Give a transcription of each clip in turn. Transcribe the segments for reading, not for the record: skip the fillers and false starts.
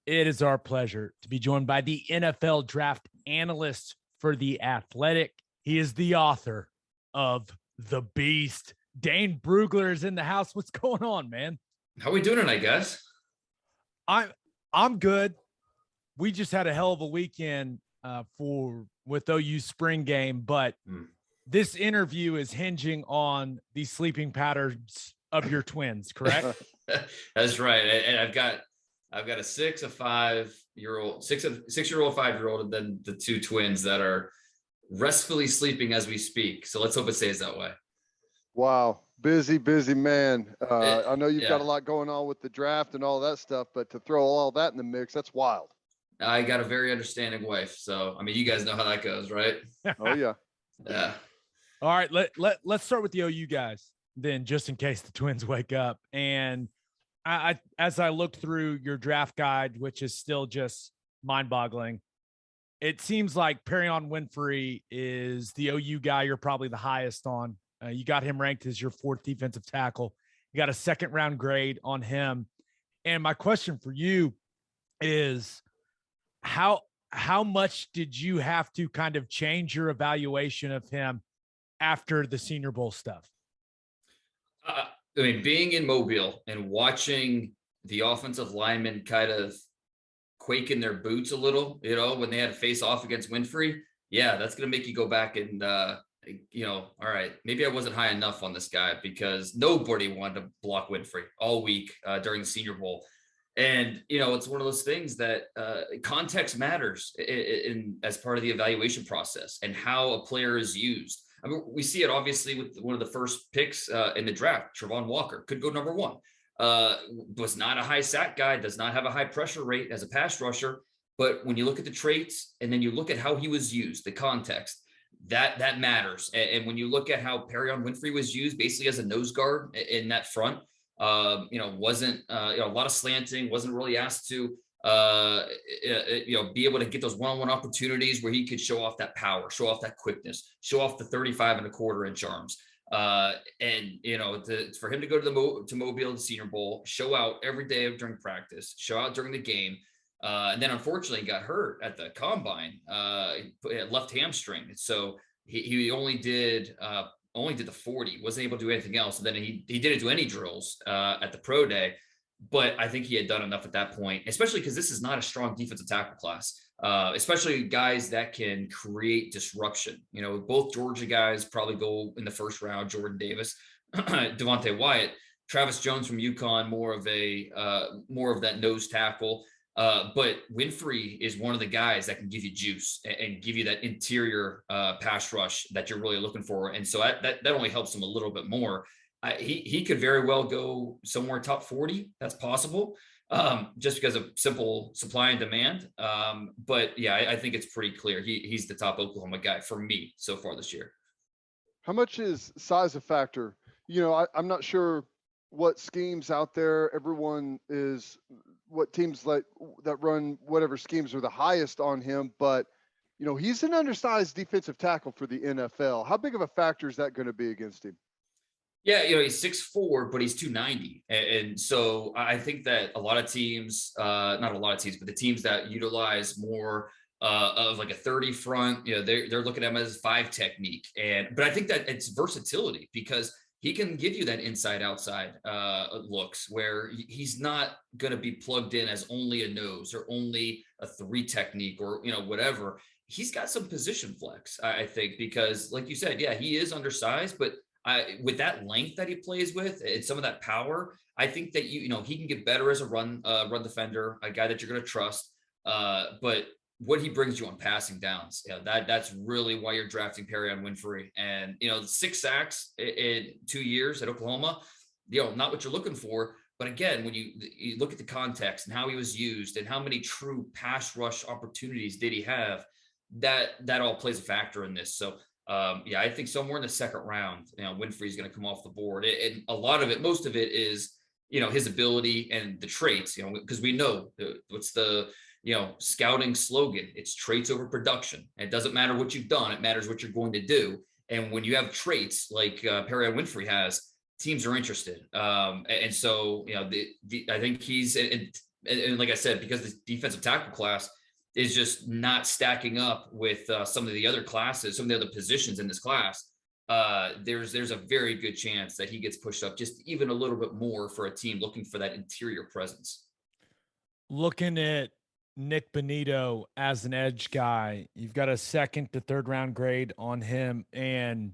It is our pleasure to be joined by the NFL draft analyst for The Athletic. He is the author of The Beast. Dane Brugler is in the house. What's going on, man? How are we doing tonight, guys? I'm good. We just had a hell of a weekend with OU spring game, but this interview is hinging on the sleeping patterns of your twins, correct? That's right. And I've got a 6, a 5-year-old, 6-year-old, 5-year-old, and then the two twins that are restfully sleeping as we speak. So let's hope it stays that way. Wow. Busy man. I know you've got a lot going on with the draft and all that stuff, but to throw all that in the mix, that's wild. I got a very understanding wife. So, I mean, you guys know how that goes, right? Oh, yeah. Yeah. All right. Let's start with the OU guys then, just in case the twins wake up. And as I looked through your draft guide, which is still just mind-boggling, it seems like Perrion Winfrey is the OU guy you're probably the highest on. You got him ranked as your 4th defensive tackle. You got a 2nd-round grade on him. And my question for you is, how much did you have to kind of change your evaluation of him after the Senior Bowl stuff? I mean, being in Mobile and watching the offensive linemen kind of quake in their boots a little, when they had to face off against Winfrey, that's going to make you go back and, all right, maybe I wasn't high enough on this guy, because nobody wanted to block Winfrey all week during the Senior Bowl. And, it's one of those things that context matters as part of the evaluation process and how a player is used. I mean, we see it obviously with one of the first picks in the draft. Travon Walker could go number 1. Was not a high sack guy, does not have a high pressure rate as a pass rusher. But when you look at the traits and then you look at how he was used, the context, that matters. And when you look at how Perrion Winfrey was used basically as a nose guard in that front, wasn't a lot of slanting, wasn't really asked to be able to get those one-on-one opportunities where he could show off that power, show off that quickness, show off the 35.25-inch arms. For him to go to Mobile, the Senior Bowl, show out every day during practice, show out during the game, and then unfortunately got hurt at the combine, left hamstring. So he only did the 40, wasn't able to do anything else. And then he didn't do any drills at the pro day, but I think he had done enough at that point, especially because this is not a strong defensive tackle class, especially guys that can create disruption. Both Georgia guys probably go in the 1st round, Jordan Davis, Devontae Wyatt, Travis Jones from UConn, more of that nose tackle. But Winfrey is one of the guys that can give you juice and give you that interior pass rush that you're really looking for. And so that only helps him a little bit more. He could very well go somewhere top 40. That's possible, just because of simple supply and demand. But I think it's pretty clear he's the top Oklahoma guy for me so far this year. How much is size a factor? I'm not sure what schemes out there. Everyone is what teams that run whatever schemes are the highest on him, but he's an undersized defensive tackle for the NFL. How big of a factor is that going to be against him? Yeah, he's 6'4", but he's 290. And so I think that a lot of teams, not a lot of teams, but the teams that utilize more of like a 30 front, they're looking at him as 5 technique. But I think that it's versatility, because he can give you that inside outside looks where he's not going to be plugged in as only a nose or only a 3 technique or, whatever. He's got some position flex, I think, because like you said, he is undersized, but with that length that he plays with and some of that power, I think that he can get better as a run defender, a guy that you're going to trust. But what he brings you on passing downs, that's really why you're drafting Perrion Winfrey. And 6 sacks in 2 years at Oklahoma, not what you're looking for. But again, when you look at the context and how he was used and how many true pass rush opportunities did he have, that all plays a factor in this. So. I think somewhere in the 2nd round, Winfrey's going to come off the board. And a lot of it, most of it is, his ability and the traits, because we know what's the, scouting slogan. It's traits over production. And it doesn't matter what you've done. It matters what you're going to do. And when you have traits like Perrion Winfrey has, teams are interested. And so, I think he's, and like I said, because the defensive tackle class is just not stacking up with some of the other classes, some of the other positions in this class, there's a very good chance that he gets pushed up just even a little bit more for a team looking for that interior presence. Looking at Nik Bonitto as an edge guy, you've got a second to third round grade on him, and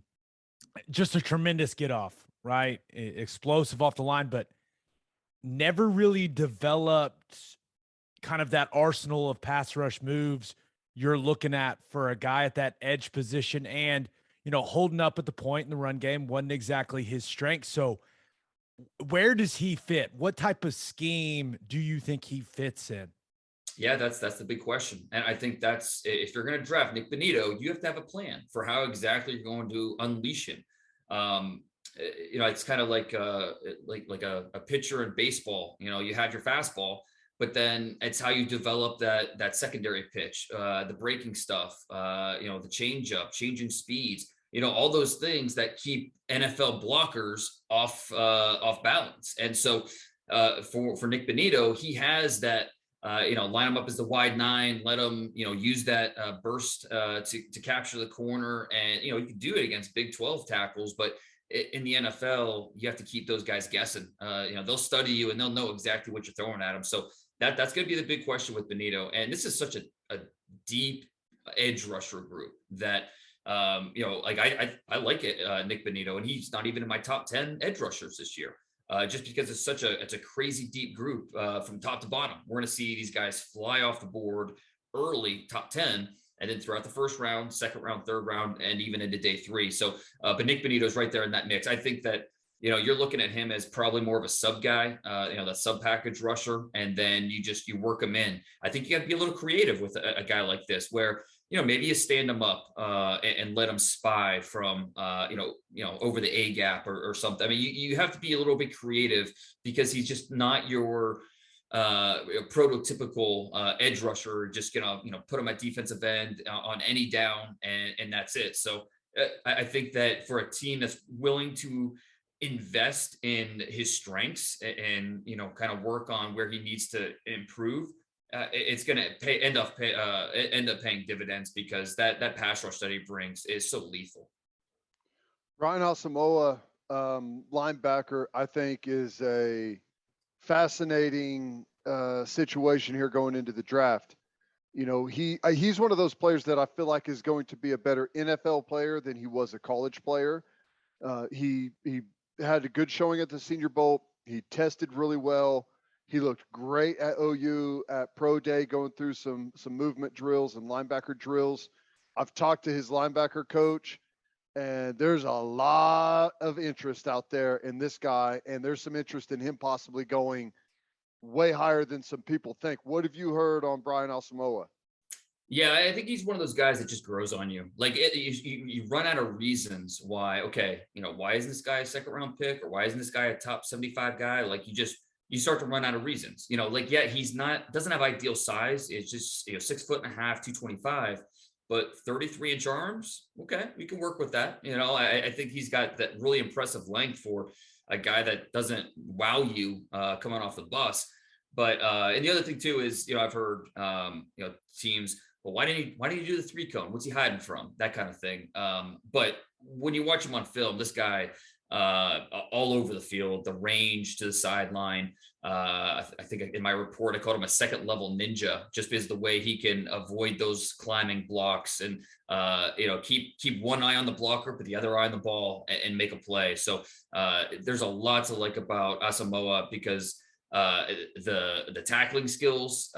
just a tremendous get off, right? Explosive off the line, but never really developed kind of that arsenal of pass rush moves you're looking at for a guy at that edge position. And, holding up at the point in the run game wasn't exactly his strength. So where does he fit? What type of scheme do you think he fits in? Yeah, that's the big question. And I think that's, if you're going to draft Nik Bonitto, you have to have a plan for how exactly you're going to unleash him. It's kind of like a pitcher in baseball. You have your fastball, but then it's how you develop that secondary pitch, the breaking stuff, the change up, changing speeds, all those things that keep NFL blockers off balance. And so for Nik Bonitto, he has that. Line him up as the wide 9, let him, use that burst to capture the corner. And, you can do it against Big 12 tackles, but in the NFL, you have to keep those guys guessing. They'll study you and they'll know exactly what you're throwing at them. So that's going to be the big question with Bonitto. And this is such a deep edge rusher group that, I like it, Nik Bonitto, and he's not even in my top 10 edge rushers this year. Just because it's a crazy deep group from top to bottom. We're going to see these guys fly off the board early, top 10, and then throughout the first round, second round, third round, and even into day 3. So, but Nik Bonitto is right there in that mix. I think that, you're looking at him as probably more of a sub guy, that sub package rusher, and then you work him in. I think you got to be a little creative with a guy like this where, maybe you stand him up and let him spy from, over the A gap or something. I mean, you have to be a little bit creative because he's just not your prototypical edge rusher, just gonna, put him at defensive end on any down and that's it. So I think that for a team that's willing to invest in his strengths and, kind of work on where he needs to improve, it's going to end up paying dividends because that pass rush that he brings is so lethal. Ryan Asamoah, linebacker, I think is a fascinating situation here going into the draft. He's one of those players that I feel like is going to be a better NFL player than he was a college player. He had a good showing at the Senior Bowl. He tested really well. He looked great at OU at Pro Day, going through some movement drills and linebacker drills. I've talked to his linebacker coach, and there's a lot of interest out there in this guy, and there's some interest in him possibly going way higher than some people think. What have you heard on Brian Asamoah? Yeah, I think he's one of those guys that just grows on you. Like you run out of reasons why. Okay, why isn't this guy a second round pick, or why isn't this guy a top 75 guy? Like you start to run out of reasons. He's doesn't have ideal size. It's just 6'1.5", 225, but 33-inch arms. Okay, we can work with that. I think he's got that really impressive length for a guy that doesn't wow you coming off the bus. But and the other thing too is I've heard teams. Well, why didn't he do the 3-cone? What's he hiding from? That kind of thing. But when you watch him on film, this guy all over the field, the range to the sideline. I think in my report, I called him a second level ninja, just because the way he can avoid those climbing blocks and keep one eye on the blocker, but the other eye on the ball and make a play. So there's a lot to like about Asamoah because the tackling skills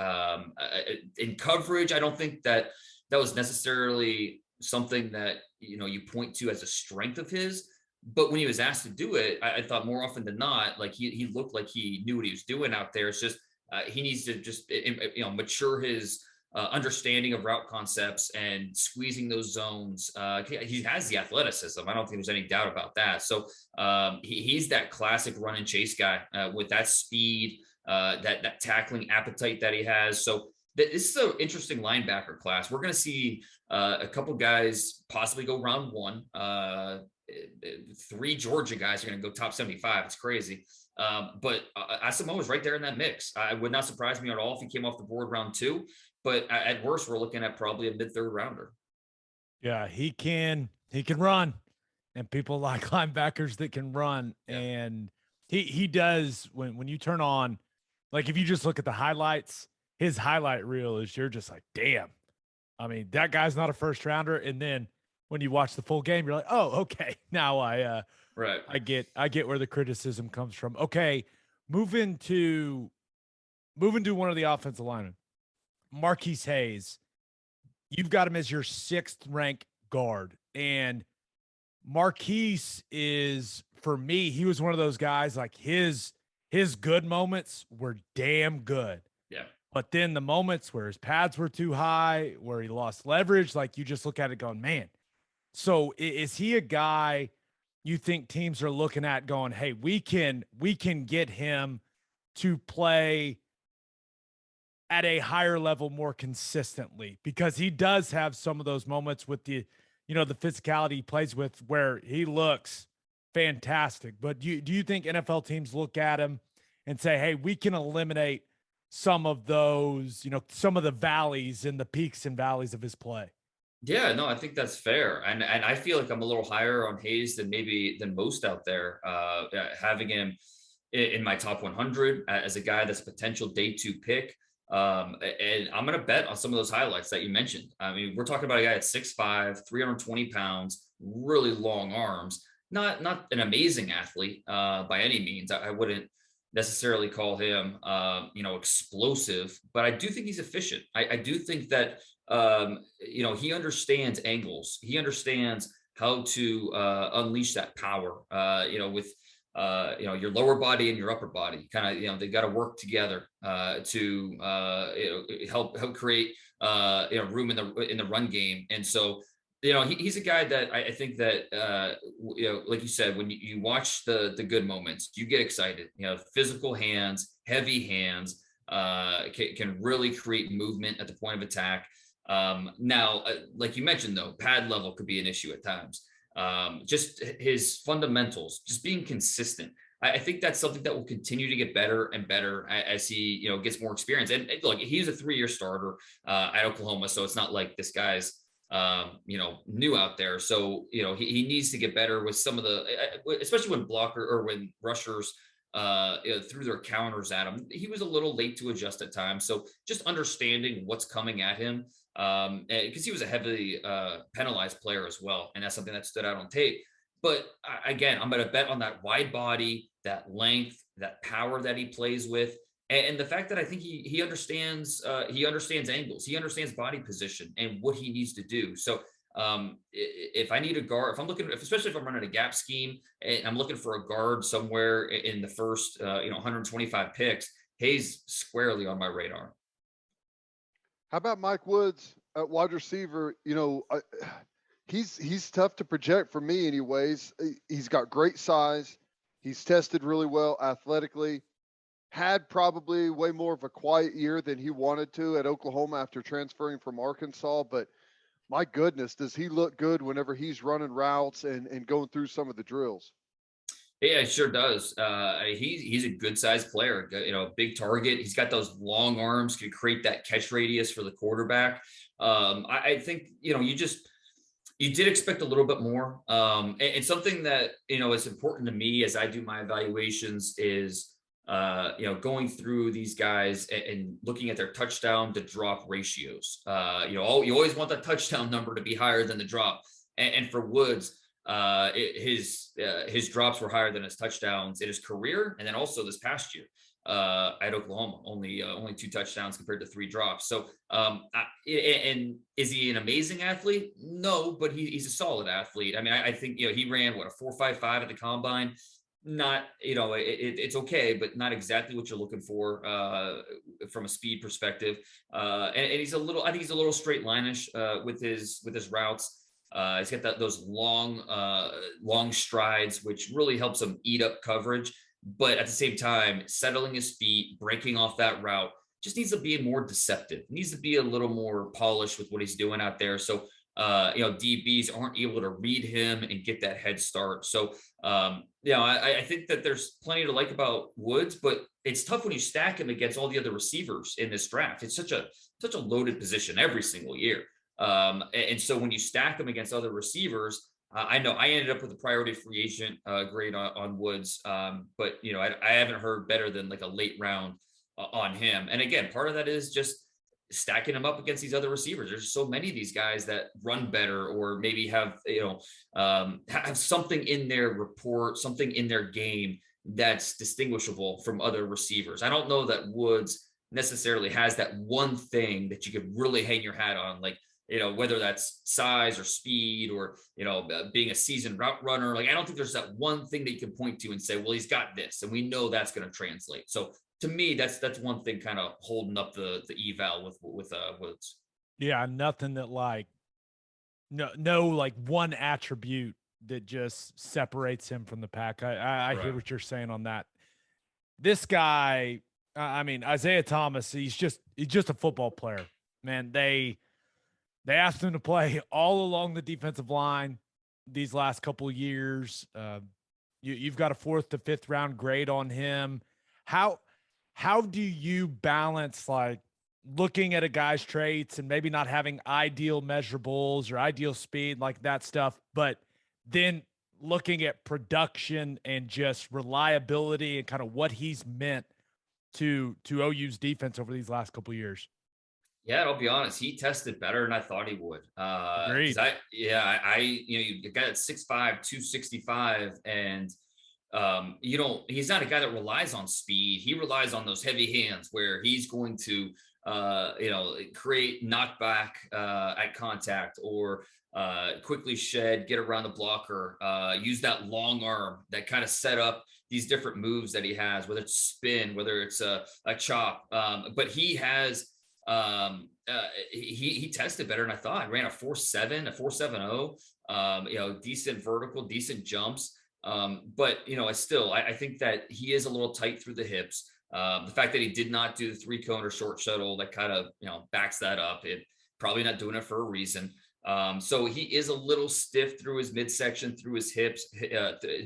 in coverage. I don't think that was necessarily something that you point to as a strength of his, but when he was asked to do it, I thought more often than not, like he looked like he knew what he was doing out there. It's just he needs to just mature his understanding of route concepts and squeezing those zones. He has the athleticism. I don't think there's any doubt about that. So he's that classic run and chase guy with that speed, that tackling appetite that he has. So this is an interesting linebacker class. We're going to see a couple guys possibly go round 1. 3 Georgia guys are going to go top 75. It's crazy. But Asamoah is right there in that mix. I would not surprise me at all if he came off the board round 2, but at worst, we're looking at probably a mid-third rounder. Yeah, he can run, and people like linebackers that can run. Yeah. And he does when you turn on, like if you just look at the highlights, his highlight reel is you're just like, damn. I mean, that guy's not a first rounder. And then when you watch the full game, you're like, oh, okay. Now right. I get where the criticism comes from. Okay. Moving to one of the offensive linemen, Marquis Hayes. You've got him as your 6th ranked guard. And Marquis is, for me, he was one of those guys, like his good moments were damn good. Yeah. But then the moments where his pads were too high, where he lost leverage, like you just look at it going, man. So is he a guy you think teams are looking at going, hey, we can get him to play at a higher level more consistently? Because he does have some of those moments with the physicality he plays with where he looks fantastic. But do you think NFL teams look at him and say, hey, we can eliminate some of those, some of the valleys and the peaks and valleys of his play? Yeah, no, I think that's fair. And I feel like I'm a little higher on Hayes than most out there, having him in my top 100 as a guy that's a potential day 2 pick. And I'm going to bet on some of those highlights that you mentioned. I mean, we're talking about a guy at 6'5", 320 pounds, really long arms, not an amazing athlete by any means. I wouldn't necessarily call him, explosive, but I do think he's efficient. I do think that, he understands angles. He understands how to unleash that power, with your lower body and your upper body kind of, they got to work together to help create room in the run game. And so, he's a guy that I think that like you said, when you watch the good moments, you get excited. Physical hands, heavy hands, can really create movement at the point of attack. Now, like you mentioned, though, pad level could be an issue at times. Just his fundamentals, just being consistent. I think that's something that will continue to get better and better as he, gets more experience. And look, he's a 3-year starter at Oklahoma, so it's not like this guy's, new out there. So, he needs to get better with some of the, especially when when rushers threw their counters at him. He was a little late to adjust at times. So just understanding what's coming at him, because he was a heavily penalized player as well. And that's something that stood out on tape. But again, I'm going to bet on that wide body, that length, that power that he plays with. And the fact that I think he understands angles, he understands body position and what he needs to do. So if I need a guard, especially if I'm running a gap scheme and I'm looking for a guard somewhere in the first 125 picks, Hayes squarely on my radar. How about Mike Woods at wide receiver? He's tough to project for me anyways. He's got great size. He's tested really well athletically. Had probably way more of a quiet year than he wanted to at Oklahoma after transferring from Arkansas. But my goodness, does he look good whenever he's running routes and going through some of the drills? Yeah, it sure does. He's a good sized player, big target. He's got those long arms, can create that catch radius for the quarterback. I think, you did expect a little bit more. And something that, is important to me as I do my evaluations is, going through these guys and looking at their touchdown to drop ratios. You always want the touchdown number to be higher than the drop. And for Woods, his drops were higher than his touchdowns in his career, and then also this past year at Oklahoma, only 2 touchdowns compared to 3 drops. So, and is he an amazing athlete? No, but he's a solid athlete. I mean, I think he ran a 4.55 at the combine. Not, it's okay, but not exactly what you're looking for from a speed perspective. And he's I think he's a little straight line-ish with his routes. He's got those long strides, which really helps him eat up coverage. But at the same time, settling his feet, breaking off that route, just needs to be more deceptive. Needs to be a little more polished with what he's doing out there. So DBs aren't able to read him and get that head start. So, I think that there's plenty to like about Woods, but it's tough when you stack him against all the other receivers in this draft. It's such a loaded position every single year. And so when you stack them against other receivers, I know I ended up with a priority free agent grade on Woods, but I haven't heard better than like a late round on him. And again, part of that is just stacking them up against these other receivers. There's so many of these guys that run better, or maybe have have something in their report, something in their game that's distinguishable from other receivers. I don't know that Woods necessarily has that one thing that you could really hang your hat on, like whether that's size or speed or being a seasoned route runner. Like I don't think there's that one thing that you can point to and say, well, he's got this, and we know that's going to translate. So to me, that's one thing kind of holding up the eval with Woods. Yeah, nothing that no like one attribute that just separates him from the pack. I hear what you're saying on that. This guy, I mean, Isaiah Thomas, he's just a football player, man. They asked him to play all along the defensive line these last couple of years. You've got a 4th to 5th round grade on him. How do you balance like looking at a guy's traits and maybe not having ideal measurables or ideal speed, like that stuff, but then looking at production and just reliability and kind of what he's meant to OU's defense over these last couple of years? Yeah, I'll be honest. He tested better than I thought he would. Agreed. You got at 6'5", 265, and he's not a guy that relies on speed. He relies on those heavy hands where he's going to, create knockback at contact, or quickly shed, get around the blocker, use that long arm that kind of set up these different moves that he has, whether it's spin, whether it's a chop. But he has, he tested better than I thought. Ran a 4.7, a 4.70, decent vertical, decent jumps. But I think that he is a little tight through the hips. The fact that he did not do the 3-cone or short shuttle, that kind of, backs that up. It probably not doing it for a reason. So he is a little stiff through his midsection, through his hips.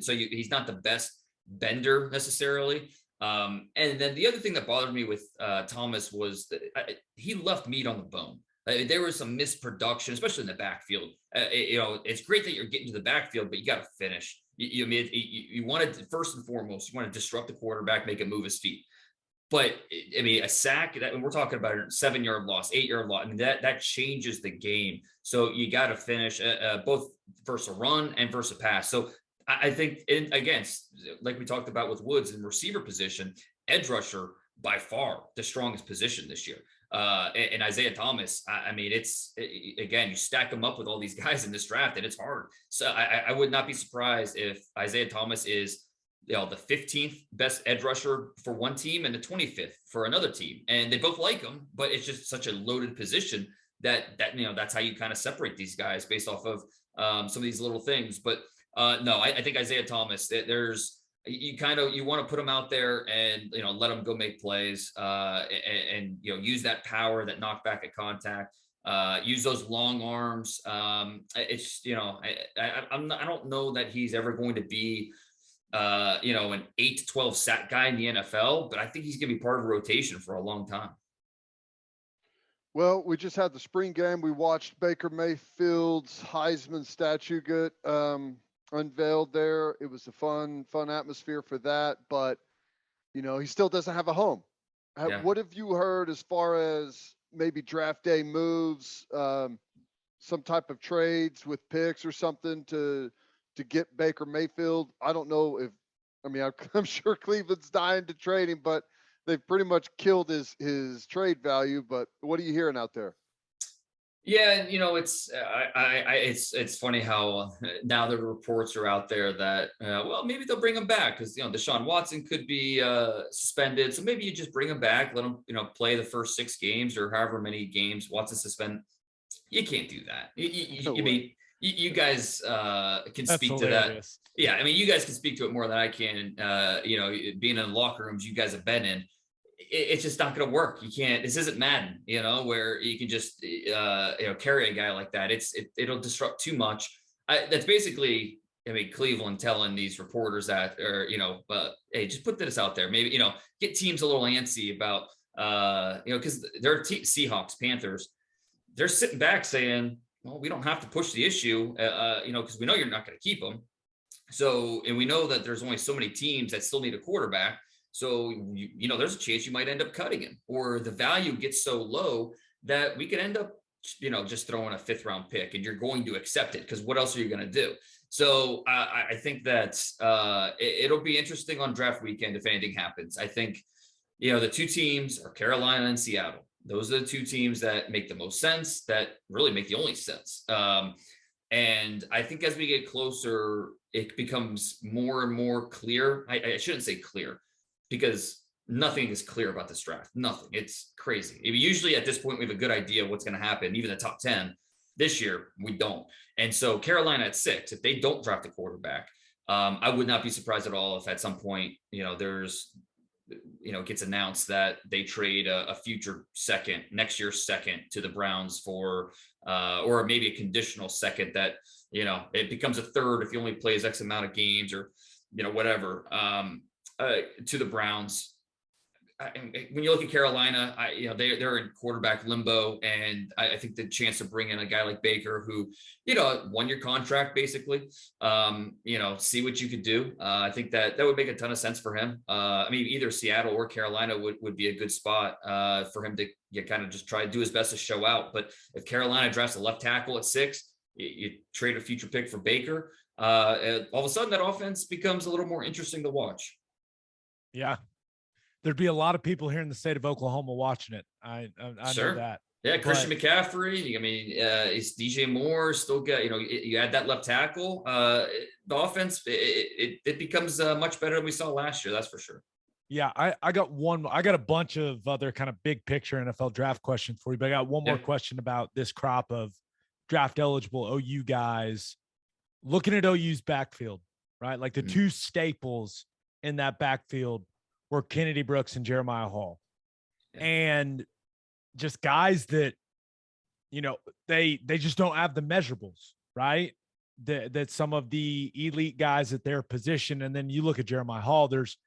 So he's not the best bender necessarily. And then the other thing that bothered me with Thomas was that he left meat on the bone. There was some misproduction, especially in the backfield. It's great that you're getting to the backfield, but you got to finish. You wanted to, first and foremost, you want to disrupt the quarterback, make him move his feet. But I mean, a sack, that we're talking about a 7-yard loss, 8-yard loss, I mean, that changes the game. So you got to finish both versus a run and versus a pass. So I think, again, like we talked about with Woods in receiver position, edge rusher by far the strongest position this year. And Isaiah Thomas, I mean, it's, again, you stack them up with all these guys in this draft, and it's hard. So I would not be surprised if Isaiah Thomas is, the 15th best edge rusher for one team and the 25th for another team. And they both like him, but it's just such a loaded position that that's how you kind of separate these guys based off of some of these little things. But no, I think Isaiah Thomas, you want to put him out there and, let him go make plays and use that power, that knockback at contact, use those long arms. It's, I don't know that he's ever going to be, an 8 to 12 sack guy in the NFL, but I think he's going to be part of a rotation for a long time. Well, we just had the spring game. We watched Baker Mayfield's Heisman statue get unveiled there. It was a fun atmosphere for that, but he still doesn't have a home. Yeah. What have you heard as far as maybe draft day moves, some type of trades with picks or something to get Baker Mayfield? I don't know I'm sure Cleveland's dying to trade him, but they've pretty much killed his trade value. But what are you hearing out there? Yeah, and it's funny how now the reports are out there that maybe they'll bring him back because Deshaun Watson could be suspended, so maybe you just bring him back, let him play the first 6 games or however many games Watson suspended. You can't do that. You guys can speak to that. Yeah, I mean, you guys can speak to it more than I can. Being in locker rooms you guys have been in. it's just not going to work. You can't. This isn't Madden, where you can just carry a guy like that. It'll disrupt too much. That's basically, Cleveland telling these reporters that, or hey, just put this out there. Maybe get teams a little antsy about because they're Seahawks, Panthers. They're sitting back saying, well, we don't have to push the issue, because we know you're not going to keep them. So, and we know that there's only so many teams that still need a quarterback. So, there's a chance you might end up cutting him, or the value gets so low that we could end up, just throwing a 5th round pick, and you're going to accept it because what else are you going to do? So I think that it'll be interesting on draft weekend if anything happens. I think, the 2 teams are Carolina and Seattle. Those are the 2 teams that make the most sense, that really make the only sense. And I think as we get closer, it becomes more and more clear. I shouldn't say clear, because nothing is clear about this draft. Nothing. It's crazy. Usually at this point, we have a good idea what's going to happen. Even the top 10 this year, we don't. And so Carolina at 6, if they don't draft a quarterback, I would not be surprised at all if at some point, there's, it gets announced that they trade a future second, next year's second, to the Browns for, or maybe a conditional second that, it becomes a 3rd if he only plays X amount of games, or, whatever, to the Browns. When you look at Carolina, they're in quarterback limbo, and I think the chance to bring in a guy like Baker, who, 1-year contract basically, see what you could do. I think that would make a ton of sense for him. Either Seattle or Carolina would be a good spot for him to kind of just try to do his best to show out. But if Carolina drafts a left tackle at 6, you trade a future pick for Baker. All of a sudden, that offense becomes a little more interesting to watch. Yeah. There'd be a lot of people here in the state of Oklahoma watching it. I Sure. know that. Yeah, Christian McCaffrey. It's DJ Moore still got, you add that left tackle. The offense, it becomes much better than we saw last year. That's for sure. Yeah, I got a bunch of other kind of big picture NFL draft questions for you, but I got one more question about this crop of draft eligible OU guys. Looking at OU's backfield, right? Like the 2 staples in that backfield were Kennedy Brooks and Jeremiah Hall. And just guys that, they just don't have the measurables, right? That some of the elite guys at their position. And then you look at Jeremiah Hall, there's,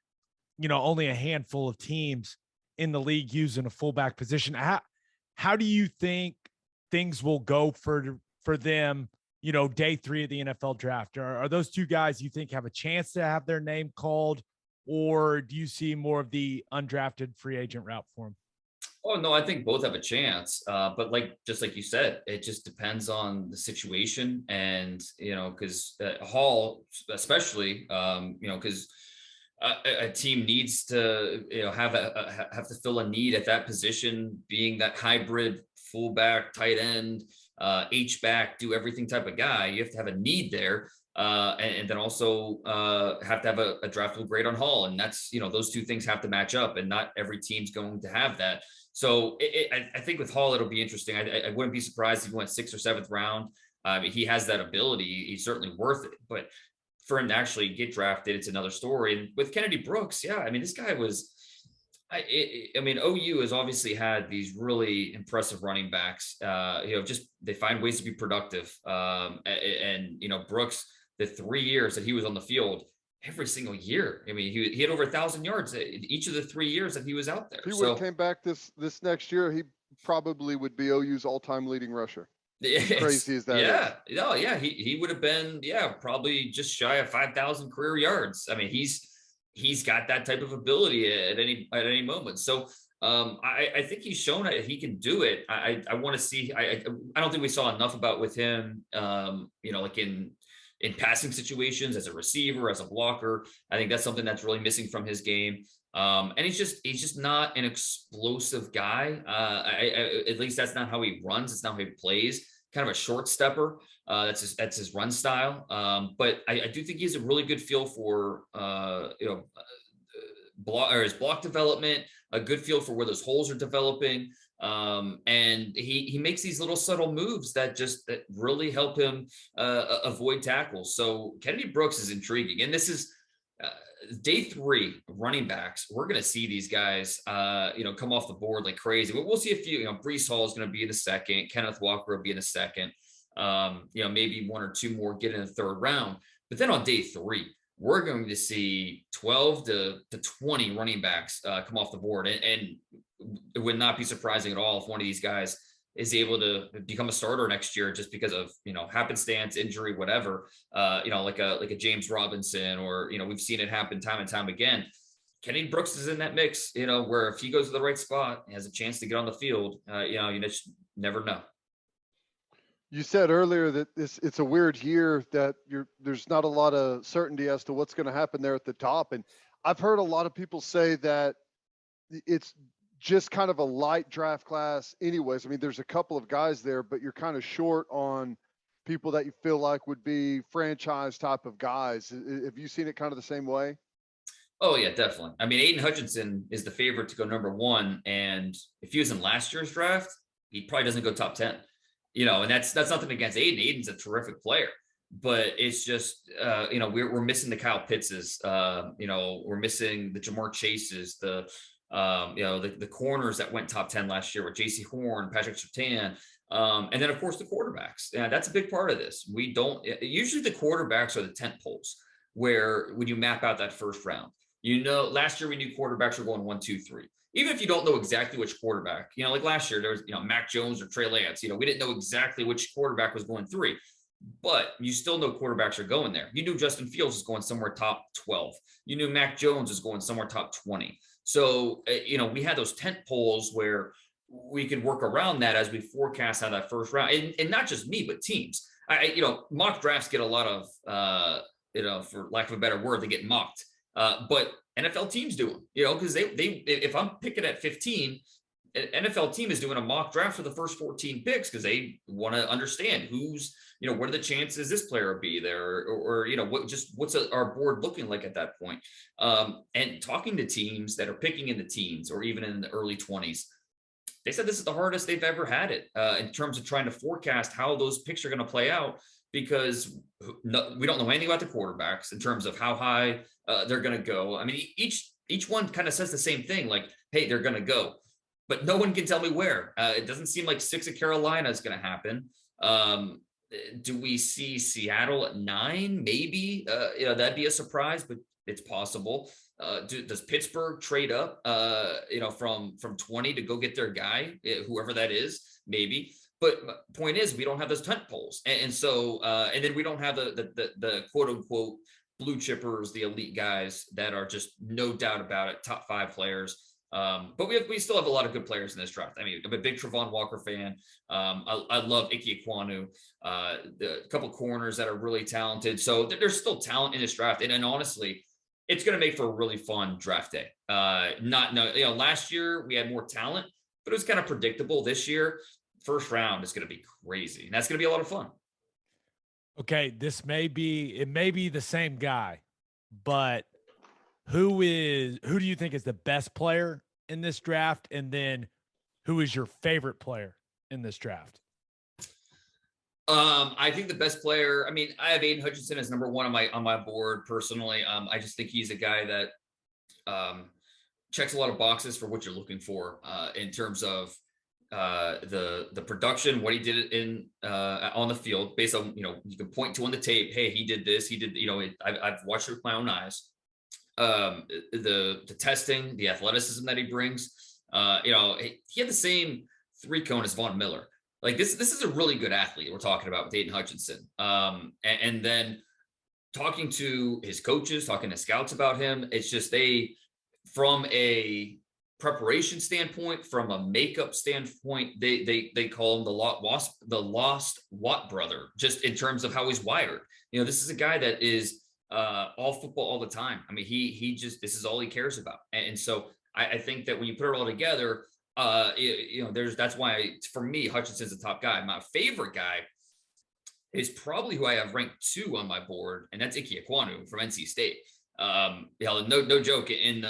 only a handful of teams in the league using a fullback position. How do you think things will go for them, day 3 of the NFL draft? Are those 2 guys you think have a chance to have their name called? Or do you see more of the undrafted free agent route for him? Oh, no, I think both have a chance. But just like you said, it just depends on the situation. And, because Hall, especially, because a team needs to, have to fill a need at that position, being that hybrid fullback, tight end, H-back, do everything type of guy. You have to have a need there. And then also have to have a draftable grade on Hall. And that's, those 2 things have to match up, and not every team's going to have that. So I think with Hall, it'll be interesting. I wouldn't be surprised if he went 6th or 7th round. He has that ability. He's certainly worth it. But for him to actually get drafted, it's another story. And with Kennedy Brooks, this guy was, OU has obviously had these really impressive running backs, just they find ways to be productive. And Brooks, the 3 years that he was on the field, every single year, he had over 1,000 yards each of the 3 years that he was out there. If he would have came back this next year, he probably would be OU's all-time leading rusher. Crazy as that is. No, yeah, he would have been, probably just shy of 5,000 career yards. He's got that type of ability at any moment. So I think he's shown that he can do it. I want to see. I don't think we saw enough with him. Like in passing situations, as a receiver, as a blocker. I think that's something that's really missing from his game. And he's just not an explosive guy. At least that's not how he runs. It's not how he plays. Kind of a short stepper. That's his run style. But I do think he has a really good feel for his block development, a good feel for where those holes are developing. And he makes these little subtle moves that really help him avoid tackles. So Kennedy Brooks is intriguing, and this is day 3 running backs, we're going to see these guys, come off the board like crazy. We'll see a few. Breece Hall is going to be in the second. Kenneth Walker will be in the second. Maybe 1 or 2 more get in the third round. But then on day 3, we're going to see 12 to 20 running backs come off the board, and it would not be surprising at all if one of these guys is able to become a starter next year just because of, happenstance, injury, whatever, like a James Robinson, or, we've seen it happen time and time again. Kenny Brooks is in that mix, where if he goes to the right spot, he has a chance to get on the field. You just never know. You said earlier that it's a weird year, that there's not a lot of certainty as to what's going to happen there at the top. And I've heard a lot of people say that it's just kind of a light draft class anyways. I mean, there's a couple of guys there, but you're kind of short on people that you feel like would be franchise type of guys. Have you seen it kind of the same way? Oh yeah, definitely. I mean, Aidan Hutchinson is the favorite to go number 1. And if he was in last year's draft, he probably doesn't go top 10. And that's nothing against Aidan. Aidan's a terrific player, but it's just, we're missing the Kyle Pittses, we're missing the Jamar Chases, the corners that went top 10 last year with JC Horn, Patrick Surtain, and then of course the quarterbacks. Yeah, that's a big part of this. Usually the quarterbacks are the tent poles where when you map out that first round, last year we knew quarterbacks were going 1, 2, 3. Even if you don't know exactly which quarterback, like last year, there was, Mac Jones or Trey Lance, we didn't know exactly which quarterback was going 3, but you still know quarterbacks are going there. You knew Justin Fields was going somewhere top 12. You knew Mac Jones was going somewhere top 20. So, we had those tent poles where we could work around that as we forecast how that first round, and not just me, but teams. Mock drafts get a lot of, for lack of a better word, they get mocked. But NFL teams do them, because they if I'm picking at 15, an NFL team is doing a mock draft for the first 14 picks because they want to understand who's, what are the chances this player will be there, or what's our board looking like at that point. And talking to teams that are picking in the teens or even in the early 20s, they said this is the hardest they've ever had it in terms of trying to forecast how those picks are going to play out, because we don't know anything about the quarterbacks in terms of how high they're going to go. I mean, each one kind of says the same thing, like, hey, they're going to go, but no one can tell me where. It doesn't seem like 6 at Carolina is going to happen. Do we see Seattle at 9? Maybe, that'd be a surprise, but it's possible. Does Pittsburgh trade up, from 20 to go get their guy, whoever that is? Maybe. But point is, we don't have those tent poles, and so and then we don't have the quote unquote blue chippers, the elite guys that are just no doubt about it, top 5 players. But we still have a lot of good players in this draft. I mean, I'm a big Travon Walker fan. I love Ickey Ekwonu, a couple corners that are really talented. So there's still talent in this draft, and honestly, it's going to make for a really fun draft day. Last year we had more talent, but it was kind of predictable. This year, first round is going to be crazy, and that's going to be a lot of fun. Okay, it may be the same guy, but who do you think is the best player in this draft? And then who is your favorite player in this draft? I think the best player, I mean, I have Aidan Hutchinson as number 1 on my board personally. I just think he's a guy that checks a lot of boxes for what you're looking for in terms of the production, what he did on the field, based on, you can point to on the tape, hey, he did this, he did, I've watched it with my own eyes. The testing, the athleticism that he brings, he had the same 3-cone as Von Miller. Like this is a really good athlete we're talking about with Aidan Hutchinson. And then talking to his coaches, talking to scouts about him, it's just from a preparation standpoint, from a makeup standpoint, they call him the lost Watt brother, just in terms of how he's wired. This is a guy that is all football all the time. I mean, he just, this is all he cares about. And so I think that when you put it all together, that's why for me, Hutchinson's the top guy. My favorite guy is probably who I have ranked 2 on my board, and that's Ickey Ekwonu from NC State. No joke, in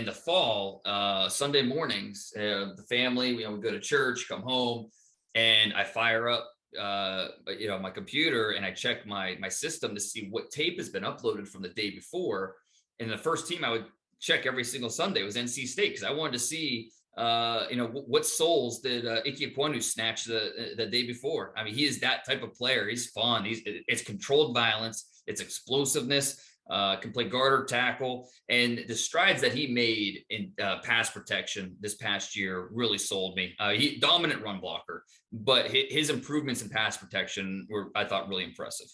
the fall, Sunday mornings, the family, we go to church, come home, and I fire up my computer and I check my system to see what tape has been uploaded from the day before. And the first team I would check every single Sunday was NC State, because I wanted to see, what souls did Ickey Ekwonu snatch the day before. I mean, he is that type of player. He's fun. It's controlled violence. It's explosiveness. Can play guard or tackle. And the strides that he made in pass protection this past year really sold me. He dominant run blocker, but his improvements in pass protection were, I thought, really impressive.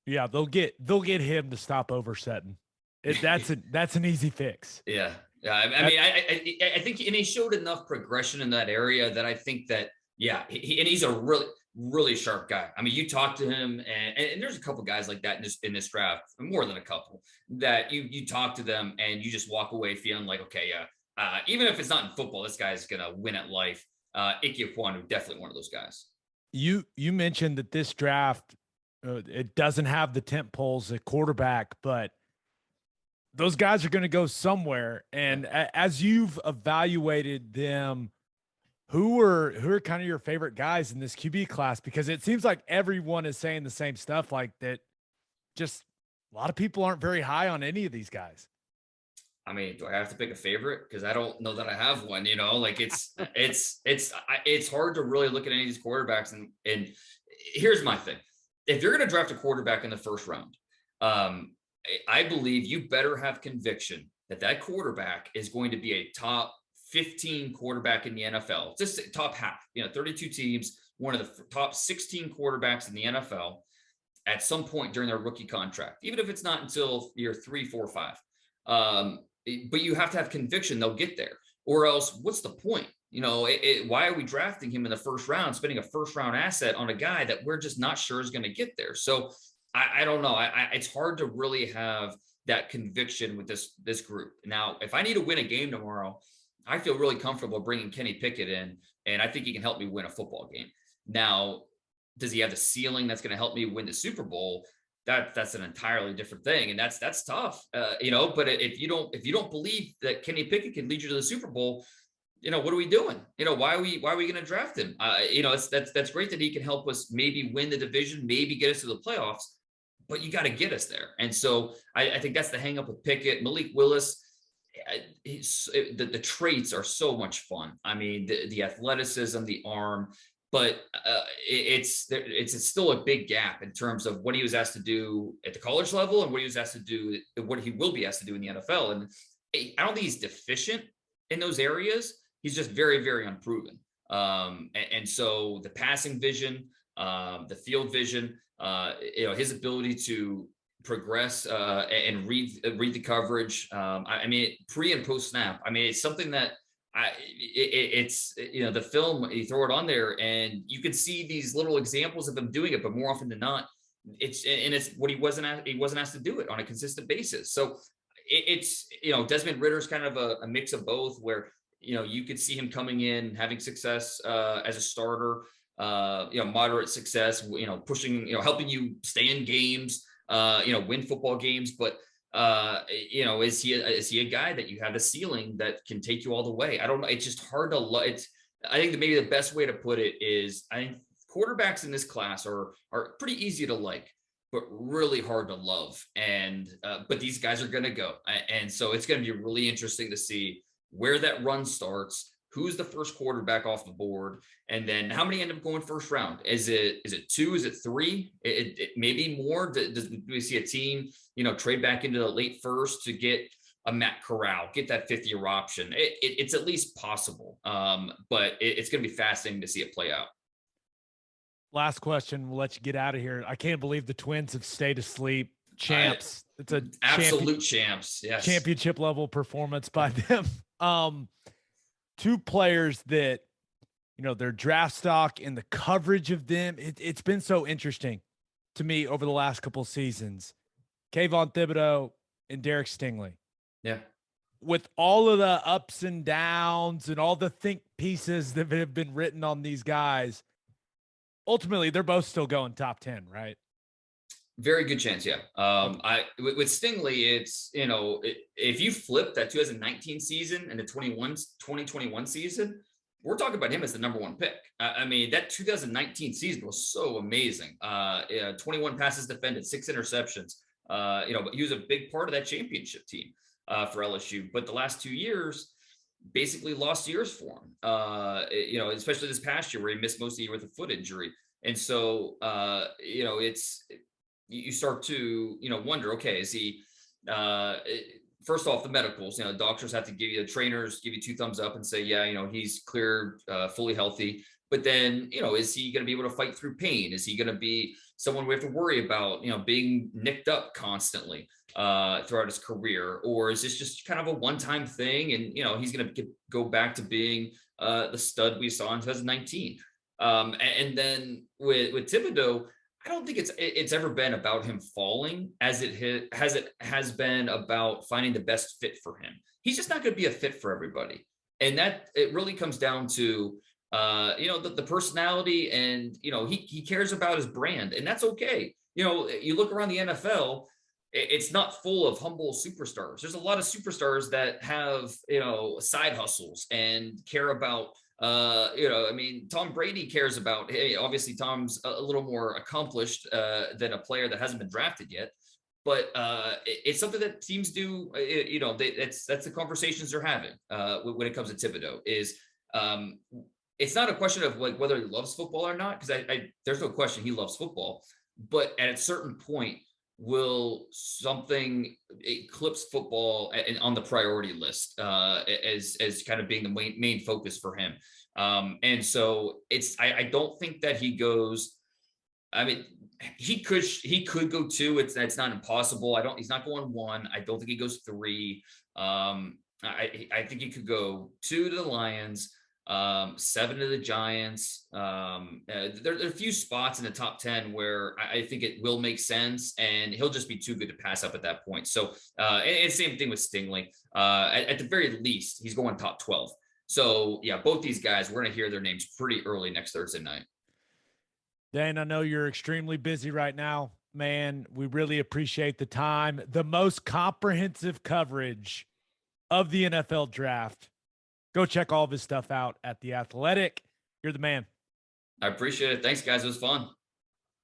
Yeah, they'll get him to stop oversetting. That's an easy fix. Yeah. I think, and he showed enough progression in that area that I think that, he's a really sharp guy. I mean, you talk to him, and there's a couple guys like that in this draft, more than a couple, that you talk to them and you just walk away feeling like, okay, even if it's not in football, this guy's gonna win at life. Ickey Ekwonu, definitely one of those guys. You mentioned that this draft, it doesn't have the tent poles at quarterback, but those guys are going to go somewhere. And as you've evaluated them, who are kind of your favorite guys in this QB class? Because it seems like everyone is saying the same stuff, like that. Just a lot of people aren't very high on any of these guys. I mean, do I have to pick a favorite? Because I don't know that I have one. Like it's hard to really look at any of these quarterbacks. And here's my thing: if you're going to draft a quarterback in the first round, I believe you better have conviction that quarterback is going to be a top 15 quarterback in the NFL, just top half, 32 teams, one of the top 16 quarterbacks in the NFL at some point during their rookie contract, even if it's not until year 3, 4, 5. But you have to have conviction they'll get there, or else what's the point? Why are we drafting him in the first round, spending a first round asset on a guy that we're just not sure is going to get there? So I don't know. It's hard to really have that conviction with this group. Now, if I need to win a game tomorrow, I feel really comfortable bringing Kenny Pickett in, and I think he can help me win a football game. Now, does he have the ceiling that's going to help me win the Super Bowl? That's an entirely different thing, and that's tough. But if you don't believe that Kenny Pickett can lead you to the Super Bowl, what are we doing? Why are we going to draft him? That's great that he can help us maybe win the division, maybe get us to the playoffs, but you got to get us there. And so I think that's the hang up with Pickett. Malik Willis, the traits are so much fun. I mean, the athleticism, the arm, but it's still a big gap in terms of what he was asked to do at the college level and what he was asked to do, what he will be asked to do in the NFL. And I don't think he's deficient in those areas. He's just very, very unproven. And so the passing vision, the field vision, his ability to progress and read the coverage. I mean, pre and post snap. I mean, it's something that it's the film, you throw it on there and you can see these little examples of him doing it, but more often than not, it's what he wasn't asked to do it on a consistent basis. So it's Desmond Ritter's kind of a mix of both, where you could see him coming in, having success as a starter, moderate success, pushing, helping you stay in games, win football games. But, is he a guy that you have a ceiling that can take you all the way? I don't know. It's just hard to I think that maybe the best way to put it is, I think quarterbacks in this class are pretty easy to like, but really hard to love. And, but these guys are going to go. And so it's going to be really interesting to see where that run starts, who's the first quarterback off the board, and then how many end up going first round. Is it 2? Is it 3? It maybe more. Do we see a team, trade back into the late first to get a Matt Corral, get that 5th-year option? It's at least possible. But it's going to be fascinating to see it play out. Last question. We'll let you get out of here. I can't believe the Twins have stayed asleep. Champs. It's a absolute champs. Yes. Championship level performance by them. 2 players that, their draft stock and the coverage of them, it's been so interesting to me over the last couple of seasons. Kayvon Thibodeaux and Derek Stingley. Yeah. With all of the ups and downs and all the think pieces that have been written on these guys, ultimately they're both still going top 10, right? Very good chance. Yeah. With Stingley, it's, if you flip that 2019 season and the 2021 season, we're talking about him as the number 1 pick. I mean, that 2019 season was so amazing. 21 passes defended, 6 interceptions. But he was a big part of that championship team for LSU. But the last 2 years, basically lost years for him. Especially this past year where he missed most of the year with a foot injury. And so, you start to, wonder, okay, is he, first off, the medicals, doctors have to trainers give you 2 thumbs up and say, yeah, he's cleared, fully healthy. But then, is he going to be able to fight through pain? Is he going to be someone we have to worry about, being nicked up constantly throughout his career? Or is this just kind of a one-time thing? And, he's going to go back to being the stud we saw in 2019. And then with Thibodeaux, I don't think it's ever been about him falling as it has been about finding the best fit for him. He's just not going to be a fit for everybody. And that it really comes down to, the personality, and, he cares about his brand, and that's okay. You look around the NFL, it's not full of humble superstars. There's a lot of superstars that have, side hustles and care about, Tom Brady cares about, hey, obviously Tom's a little more accomplished than a player that hasn't been drafted yet, but it's something that teams do. That's the conversations they're having when it comes to Thibodeaux. It's not a question of like whether he loves football or not, because there's no question he loves football, but at a certain point, will something eclipse football on the priority list as kind of being the main focus for him? And so I don't think that he goes. I mean, he could go 2. It's not impossible. He's not going 1. I don't think he goes 3. I think he could go 2 to the Lions, 7 to the Giants. There are a few spots in the top 10 where I think it will make sense, and he'll just be too good to pass up at that point. So, and same thing with Stingley. At the very least, he's going top 12. So yeah, both these guys, we're going to hear their names pretty early next Thursday night. Dane, I know you're extremely busy right now, man. We really appreciate the time. The most comprehensive coverage of the NFL draft. Go check all of his stuff out at The Athletic. You're the man. I appreciate it. Thanks, guys. It was fun.